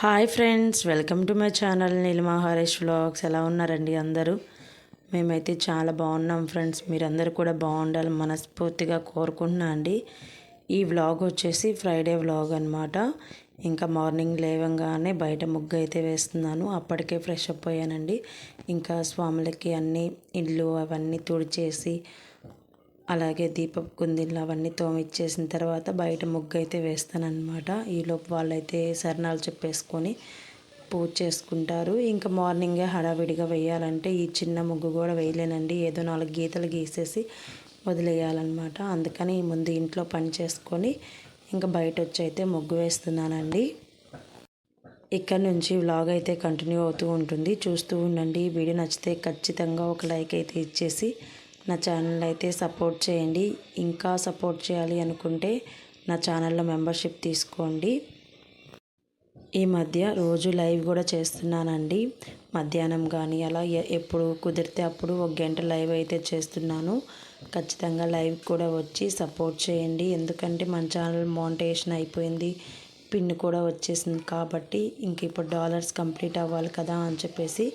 Hi friends, welcome to my channel Neelima Harish vlogs. ఎలా ఉన్నారండి అందరూ? మేమైతే చాలా బాగున్నాం ఫ్రెండ్స్. మీరందరూ కూడా బాగుండాలని మనస్ఫూర్తిగా కోరుకుంటున్నా అండి. ఈ వ్లాగ్ వచ్చేసి ఫ్రైడే వ్లాగ్ అనమాట. ఇంకా మార్నింగ్ లేవంగానే బయట ముగ్గు అయితే వేస్తున్నాను. అప్పటికే ఫ్రెష్ అప్ అయ్యానండి. ఇంకా స్వాములకి అన్నీ ఇల్లు అవన్నీ తుడిచేసి అలాగే దీపపు కుందిళ్ళు అవన్నీ తోమిచ్చేసిన తర్వాత బయట ముగ్గు అయితే వేస్తానన్నమాట. ఈలోపు వాళ్ళైతే శరణాలు చెప్పేసుకొని పూజ చేసుకుంటారు. ఇంకా మార్నింగే హడావిడిగా వేయాలంటే ఈ చిన్న ముగ్గు కూడా వేయలేనండి. ఏదో 4 గీతలు గీసేసి వదిలేయాలన్నమాట. అందుకని ముందు ఇంట్లో పని చేసుకొని ఇంకా బయట వచ్చి అయితే ముగ్గు వేస్తున్నానండి. ఇక్కడ నుంచి వ్లాగ్ అయితే కంటిన్యూ అవుతూ ఉంటుంది, చూస్తూ ఉండండి. వీడియో నచ్చితే ఖచ్చితంగా ఒక లైక్ అయితే ఇచ్చేసి నా ఛానల్ అయితే సపోర్ట్ చేయండి. ఇంకా సపోర్ట్ చేయాలి అనుకుంటే నా ఛానల్లో మెంబర్షిప్ తీసుకోండి. ఈ మధ్య రోజు లైవ్ కూడా చేస్తున్నానండి. మధ్యాహ్నం కానీ అలా ఎప్పుడు కుదిరితే అప్పుడు 1 గంట లైవ్ అయితే చేస్తున్నాను. ఖచ్చితంగా లైవ్ కూడా వచ్చి సపోర్ట్ చేయండి. ఎందుకంటే మన ఛానల్ మోనిటైజేషన్ అయిపోయింది, పిన్ కూడా వచ్చేసింది. కాబట్టి ఇంక ఇప్పుడు డాలర్స్ కంప్లీట్ అవ్వాలి కదా అని చెప్పేసి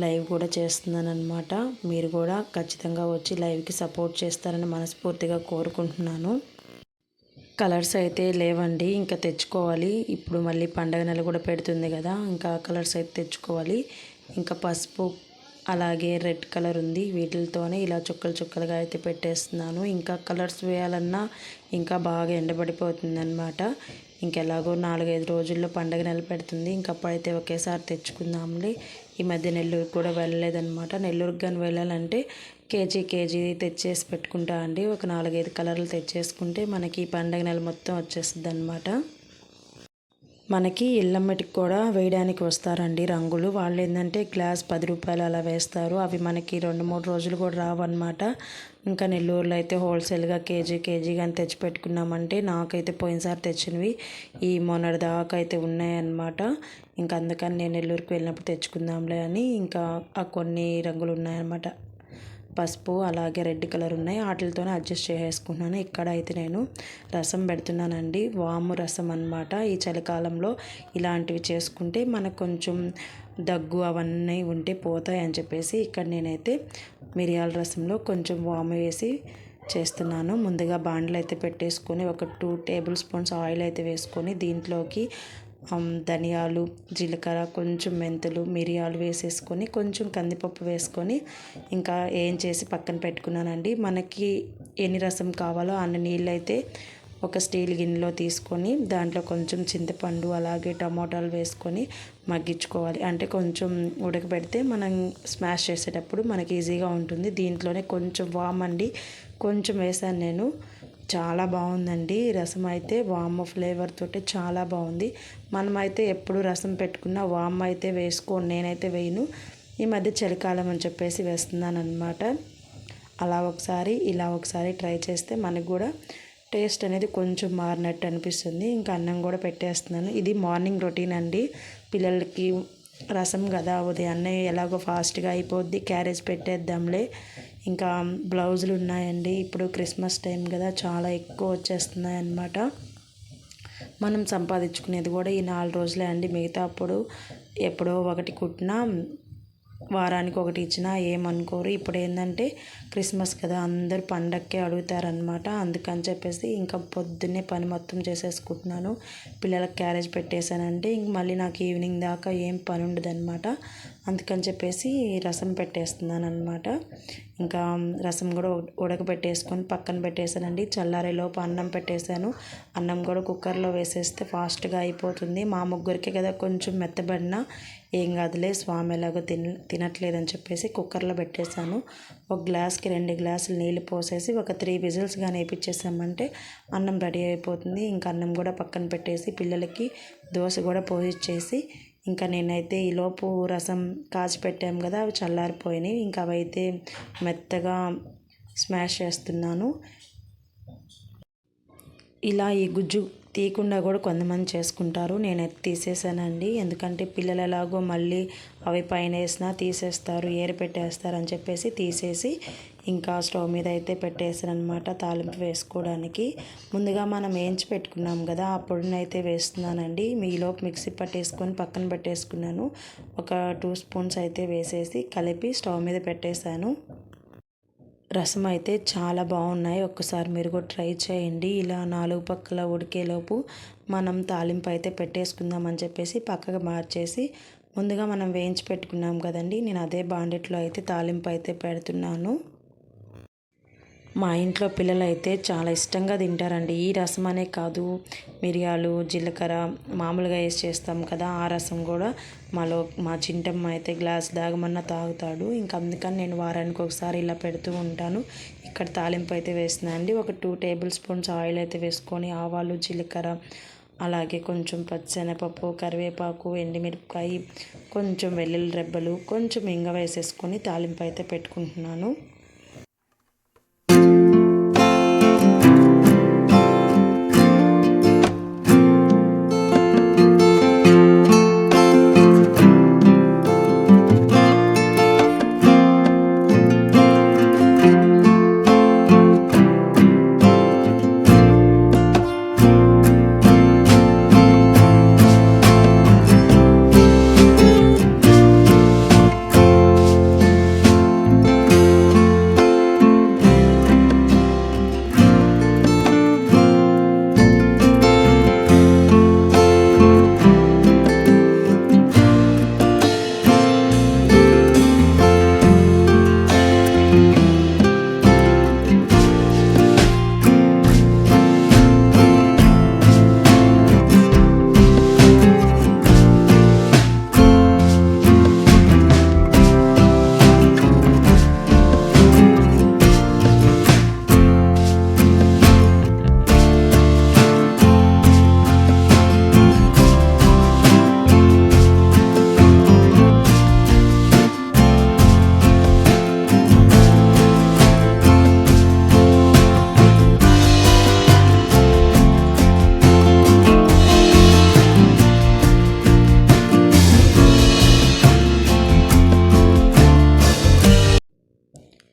లైవ్ కూడా చేస్తున్నాను అనమాట. మీరు కూడా ఖచ్చితంగా వచ్చి లైవ్కి సపోర్ట్ చేస్తారని మనస్ఫూర్తిగా కోరుకుంటున్నాను. కలర్స్ అయితే లేవండి, ఇంకా తెచ్చుకోవాలి. ఇప్పుడు మళ్ళీ పండగ నెల కూడా పెడుతుంది కదా, ఇంకా కలర్స్ అయితే తెచ్చుకోవాలి. ఇంకా పసుపు అలాగే రెడ్ కలర్ ఉంది, వీటితోనే ఇలా చుక్కలు చుక్కలుగా అయితే పెట్టేస్తున్నాను. ఇంకా కలర్స్ వేయాలన్నా ఇంకా బాగా ఎండబడిపోతుంది అనమాట. ఇంకెలాగో 4-5 రోజుల్లో పండగ నెల పెడుతుంది. ఇంకప్పుడైతే ఒకేసారి తెచ్చుకుందాంలే. ఈ మధ్య నెల్లూరుకి కూడా వెళ్ళలేదన్నమాట. నెల్లూరుకి కానీ వెళ్ళాలంటే కేజీ తెచ్చేసి పెట్టుకుంటా అండి. ఒక 4-5 కలర్లు తెచ్చేసుకుంటే మనకి ఈ పండగ నెల మొత్తం వచ్చేస్తుంది అనమాట. మనకి ఇళ్ళమ్మటికి కూడా వేయడానికి వస్తారండి రంగులు. వాళ్ళు ఏంటంటే గ్లాస్ 10 రూపాయలు అలా వేస్తారు. అవి మనకి 2-3 రోజులు కూడా రావన్నమాట. ఇంకా నెల్లూరులో అయితే హోల్సేల్గా కేజీ కానీ తెచ్చిపెట్టుకున్నామంటే, నాకైతే పోయినసారి తెచ్చినవి ఈ మొన్నటి దాకా అయితే ఉన్నాయన్నమాట. ఇంకా అందుకని నేను నెల్లూరుకి వెళ్ళినప్పుడు తెచ్చుకుందాంలే అని ఇంకా ఆ కొన్ని రంగులు ఉన్నాయన్నమాట. పసుపు అలాగే రెడ్ కలర్ ఉన్నాయి, వాటితోనే అడ్జస్ట్ చేసేసుకుంటున్నాను. ఇక్కడ అయితే నేను రసం పెడుతున్నానండి, వాము రసం అన్నమాట. ఈ చలికాలంలో ఇలాంటివి చేసుకుంటే మనకు కొంచెం దగ్గు అవన్నీ ఉంటే పోతాయి అని చెప్పేసి ఇక్కడ నేనైతే మిరియాల రసంలో కొంచెం వాము వేసి చేస్తున్నాను. ముందుగా బాండ్లు అయితే పెట్టేసుకొని ఒక 2 టేబుల్ స్పూన్స్ ఆయిల్ అయితే వేసుకొని దీంట్లోకి ధనియాలు, జీలకర్ర, కొంచెం మెంతులు, మిరియాలు వేసేసుకొని కొంచెం కందిపప్పు వేసుకొని ఇంకా ఏం చేసి పక్కన పెట్టుకున్నానండి. మనకి ఎన్ని రసం కావాలో అన్ని నీళ్ళు అయితే ఒక స్టీల్ గిన్నెలో తీసుకొని దాంట్లో కొంచెం చింతపండు అలాగే టమోటాలు వేసుకొని మగ్గించుకోవాలి. అంటే కొంచెం ఉడకబెడితే మనం స్మాష్ చేసేటప్పుడు మనకి ఈజీగా ఉంటుంది. దీంట్లోనే కొంచెం వామండి కొంచెం వేసాను నేను. చాలా బాగుందండి రసం అయితే, వామ్ ఫ్లేవర్ తోటి చాలా బాగుంది. మనమైతే ఎప్పుడు రసం పెట్టుకున్న వామ్ అయితే వేసుకోను, నేనైతే వేయను. ఈ మధ్య చలికాలం అని చెప్పేసి వేస్తున్నాను అనమాట. అలా ఒకసారి ఇలా ఒకసారి ట్రై చేస్తే మనకు కూడా టేస్ట్ అనేది కొంచెం మారినట్టు అనిపిస్తుంది. ఇంకా అన్నం కూడా పెట్టేస్తున్నాను. ఇది మార్నింగ్ రొటీన్ అండి. పిల్లలకి రసం కదా, ఉదయాన్నే ఎలాగో ఫాస్ట్గా అయిపోద్ది, క్యారేజ్ పెట్టేద్దాంలే. ఇంకా బ్లౌజులు ఉన్నాయండి, ఇప్పుడు క్రిస్మస్ టైం కదా, చాలా ఎక్కువ వచ్చేస్తున్నాయి అన్నమాట. మనం సంపాదించుకునేది కూడా ఈ 4 రోజులే అండి. మిగతా అప్పుడు ఎప్పుడో ఒకటి కుట్టినా వారానికి ఒకటి ఇచ్చినా ఏమనుకోరు. ఇప్పుడు ఏంటంటే క్రిస్మస్ కదా, అందరు పండక్కే అడుగుతారనమాట. అందుకని చెప్పేసి ఇంకా పొద్దున్నే పని మొత్తం చేసేసుకుంటున్నాను. పిల్లలకు క్యారేజ్ పెట్టేశానంటే ఇంక మళ్ళీ నాకు ఈవినింగ్ దాకా ఏం పని ఉండదు అనమాట. అందుకని చెప్పేసి రసం పెట్టేస్తున్నాను అనమాట. ఇంకా రసం కూడా ఉడకబెట్టేసుకొని పక్కన పెట్టేశానండి. చల్లారేలోపు అన్నం పెట్టేశాను. అన్నం కూడా కుక్కర్లో వేసేస్తే ఫాస్ట్గా అయిపోతుంది. మా ముగ్గురికే కదా, కొంచెం మెత్తబడినా ఏం కాదులే, స్వామి ఎలాగో తినట్లేదని చెప్పేసి కుక్కర్లో పెట్టేశాను. ఒక గ్లాస్కి 2 గ్లాసులు నీళ్ళు పోసేసి ఒక 3 విజిల్స్ కానీ వేయించేసామంటే అన్నం రెడీ అయిపోతుంది. ఇంకా అన్నం కూడా పక్కన పెట్టేసి పిల్లలకి దోశ కూడా పోసిచ్చేసి ఇంకా నేనైతే ఈలోపు రసం కాచి పెట్టాం కదా, అవి చల్లారిపోయినాయి. ఇంకా అవైతే మెత్తగా స్మాష్ చేస్తున్నాను. ఇలా ఈ గుజ్జు తీయకుండా కూడా కొంతమంది చేసుకుంటారు. నేనైతే తీసేసానండి. ఎందుకంటే పిల్లలు ఎలాగో మళ్ళీ అవి పైన వేసినా తీసేస్తారు, ఏరు పెట్టేస్తారు అని చెప్పేసి తీసేసి ఇంకా స్టవ్ మీద అయితే పెట్టేసాను అనమాట తాలింపు వేసుకోవడానికి. ముందుగా మనం వేయించి పెట్టుకున్నాం కదా, ఆ పొడినైతే వేస్తున్నానండి. మీలోపు మిక్సీ పట్టేసుకొని పక్కన పెట్టేసుకున్నాను. ఒక 2 స్పూన్స్ అయితే వేసేసి కలిపి స్టవ్ మీద పెట్టేశాను. రసం అయితే చాలా బాగున్నాయి. ఒక్కసారి మీరు కూడా ట్రై చేయండి. ఇలా 4 పక్కల ఉడికేలోపు మనం తాలింపు అయితే పెట్టేసుకుందాం అని చెప్పేసి పక్కకు మార్చేసి ముందుగా మనం వేయించి పెట్టుకున్నాం కదండి, నేను అదే బాండిట్లో అయితే తాలింపు అయితే పెడుతున్నాను. మా ఇంట్లో పిల్లలు అయితే చాలా ఇష్టంగా తింటారండి. ఈ రసం అనే కాదు, మిరియాలు, జీలకర్ర మామూలుగా వేసి చేస్తాం కదా, ఆ రసం కూడా మా చింటమ్మ అయితే గ్లాస్ దాగమన్నా తాగుతాడు. ఇంకా అందుకని నేను వారానికి ఒకసారి ఇలా పెడుతూ ఉంటాను. ఇక్కడ తాలింపు అయితే వేస్తున్నాను అండి. ఒక 2 టేబుల్ స్పూన్స్ ఆయిల్ అయితే వేసుకొని ఆవాలు, జీలకర్ర, అలాగే కొంచెం పచ్చిశనగపప్పు, కరివేపాకు, ఎండుమిరపకాయ, కొంచెం వెల్లుల్లి రెబ్బలు, కొంచెం ఇంగ వేసేసుకొని తాలింపు అయితే పెట్టుకుంటున్నాను.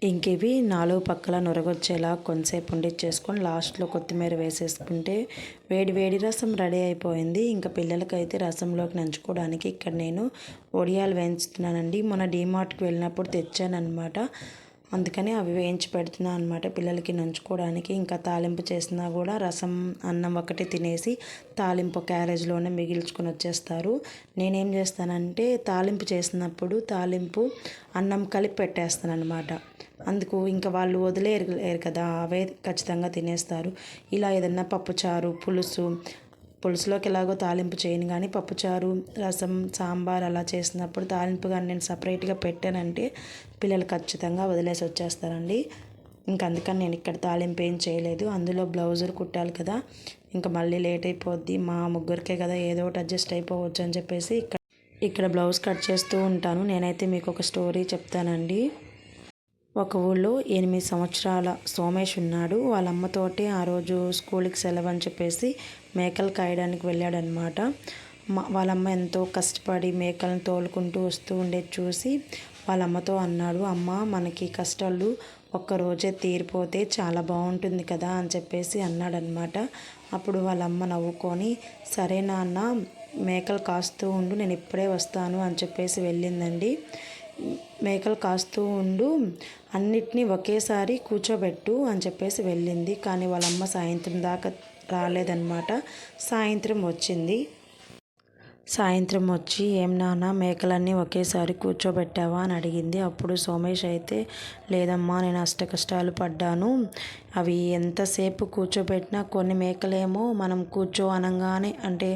ఇంక ఇవి 4 పక్కల నొరగొచ్చేలా కొంతసేపు ఉండిచ్చేసుకొని లాస్ట్లో కొత్తిమీర వేసేసుకుంటే వేడి వేడి రసం రెడీ అయిపోయింది. ఇంకా పిల్లలకైతే రసంలోకి నంచుకోవడానికి ఇక్కడ నేను వడియాలు వేయించుతున్నానండి. మొన్న డీమార్ట్కి వెళ్ళినప్పుడు తెచ్చానమాట, అందుకని అవి వేయించి పెడుతున్నాను అనమాట పిల్లలకి నంచుకోవడానికి. ఇంకా తాలింపు చేసినా కూడా రసం అన్నం ఒకటి తినేసి తాలింపు క్యారేజ్లోనే మిగిల్చుకొని వచ్చేస్తారు. నేనేం చేస్తానంటే తాలింపు చేసినప్పుడు తాలింపు అన్నం కలిపి పెట్టేస్తాను అనమాట. అందుకు ఇంకా వాళ్ళు వదిలేరు కదా, అవే ఖచ్చితంగా తినేస్తారు. ఇలా ఏదన్నా పప్పుచారు, పులుసులోకి ఎలాగో తాలింపు చేయను, కానీ పప్పుచారు, రసం, సాంబార్ అలా చేసినప్పుడు తాలింపు కానీ నేను సపరేట్గా పెట్టానంటే పిల్లలు ఖచ్చితంగా వదిలేసి వచ్చేస్తారండి. ఇంకా అందుకని నేను ఇక్కడ తాలింపు ఏం చేయలేదు. అందులో బ్లౌజులు కుట్టాలి కదా, ఇంకా మళ్ళీ లేట్ అయిపోద్ది, మా ముగ్గురికే కదా ఏదో ఒకటి అడ్జస్ట్ అయిపోవచ్చు అని చెప్పేసి ఇక్కడ బ్లౌజ్ కట్ చేస్తూ ఉంటాను. నేనైతే మీకు ఒక స్టోరీ చెప్తానండి. ఒక ఊళ్ళో 8 సంవత్సరాల సోమేష్ ఉన్నాడు. వాళ్ళ అమ్మతోటి ఆ రోజు స్కూల్కి సెలవు అని చెప్పేసి మేకలు కాయడానికి వెళ్ళాడనమాట. వాళ్ళమ్మ ఎంతో కష్టపడి మేకలను తోలుకుంటూ వస్తూ ఉండేది చూసి వాళ్ళ అమ్మతో అన్నాడు, అమ్మ మనకి కష్టాలు ఒక్కరోజే తీరిపోతే చాలా బాగుంటుంది కదా అని చెప్పేసి అన్నాడనమాట. అప్పుడు వాళ్ళ అమ్మ నవ్వుకొని, సరే నాన్న మేకలు కాస్తూ ఉండు, నేను ఇప్పుడే వస్తాను అని చెప్పేసి వెళ్ళిందండి. మేకలు కాస్తూ ఉండు, అన్నిటినీ ఒకేసారి కూర్చోబెట్టు అని చెప్పేసి వెళ్ళింది. కానీ వాళ్ళమ్మ సాయంత్రం దాకా రాలేదన్నమాట. సాయంత్రం వచ్చింది. సాయంత్రం వచ్చి, ఏం నాన్న మేకలన్నీ ఒకేసారి కూర్చోబెట్టావా అని అడిగింది. అప్పుడు సోమేష్ అయితే, లేదమ్మా నేను అష్టకష్టాలు పడ్డాను, అవి ఎంతసేపు కూర్చోబెట్టినా కొన్ని మేకలేమో మనం కూర్చో అనగానే అంటే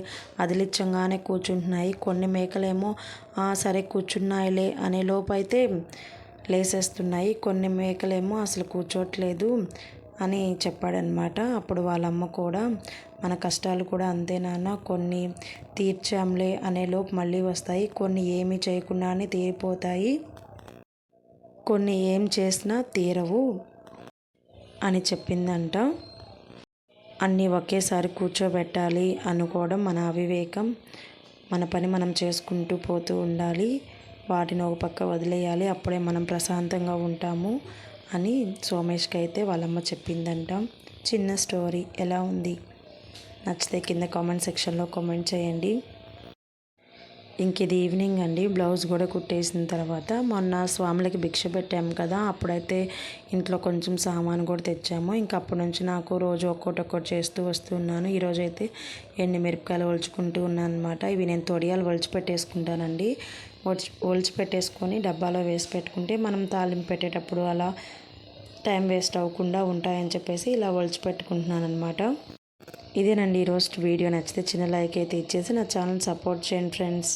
అదిలిచ్చంగానే కూర్చుంటున్నాయి, కొన్ని మేకలేమో సరే కూర్చున్నాయిలే అనే లోపు అయితే లేసేస్తున్నాయి, కొన్ని మేకలేమో అసలు కూర్చోట్లేదు అని చెప్పాడనమాట. అప్పుడు వాళ్ళమ్మ కూడా, మన కష్టాలు కూడా అంతే నాన్న, కొన్ని తీర్చాంలే అనేలోపు మళ్ళీ వస్తాయి, కొన్ని ఏమీ చేయకుండానే తీరిపోతాయి, కొన్ని ఏం చేసినా తీరవు అని చెప్పిందంట. అన్నీ ఒకేసారి కూర్చోబెట్టాలి అనుకోవడం మన అవివేకం. మన పని మనం చేసుకుంటూ పోతూ ఉండాలి, వాటిని ఒక పక్క వదిలేయాలి, అప్పుడే మనం ప్రశాంతంగా ఉంటాము అని సోమేష్కి అయితే వాళ్ళమ్మ చెప్పిందంట. చిన్న స్టోరీ ఎలా ఉంది? నచ్చితే కింద కామెంట్ సెక్షన్లో కామెంట్ చేయండి. ఇంక ఇది ఈవినింగ్ అండి. బ్లౌజ్ కూడా కుట్టేసిన తర్వాత మొన్న స్వాములకి భిక్ష పెట్టాము కదా, అప్పుడైతే ఇంట్లో కొంచెం సామాను కూడా తెచ్చాము. ఇంక అప్పటి నుంచి నాకు రోజు ఒక్కొక్కటి చేస్తూ వస్తున్నాను. ఈరోజు అయితే ఎండు మిరపకాయలు ఒలుచుకుంటూ ఉన్నాను అనమాట. ఇవి నేను తొడియాలు ఒలిచి పెట్టేసుకుంటానండి. ఒలిచి పెట్టేసుకొని డబ్బాలో వేసి పెట్టుకుంటే మనం తాలింపు పెట్టేటప్పుడు అలా టైం వేస్ట్ అవ్వకుండా ఉంటాయని చెప్పేసి ఇలా ఒలిచి పెట్టుకుంటున్నాను అనమాట. ఇదేనండి ఈరోజు వీడియో. నచ్చితే చిన్న లైక్ అయితే ఇచ్చేసి నా ఛానల్ సపోర్ట్ చేయండి ఫ్రెండ్స్.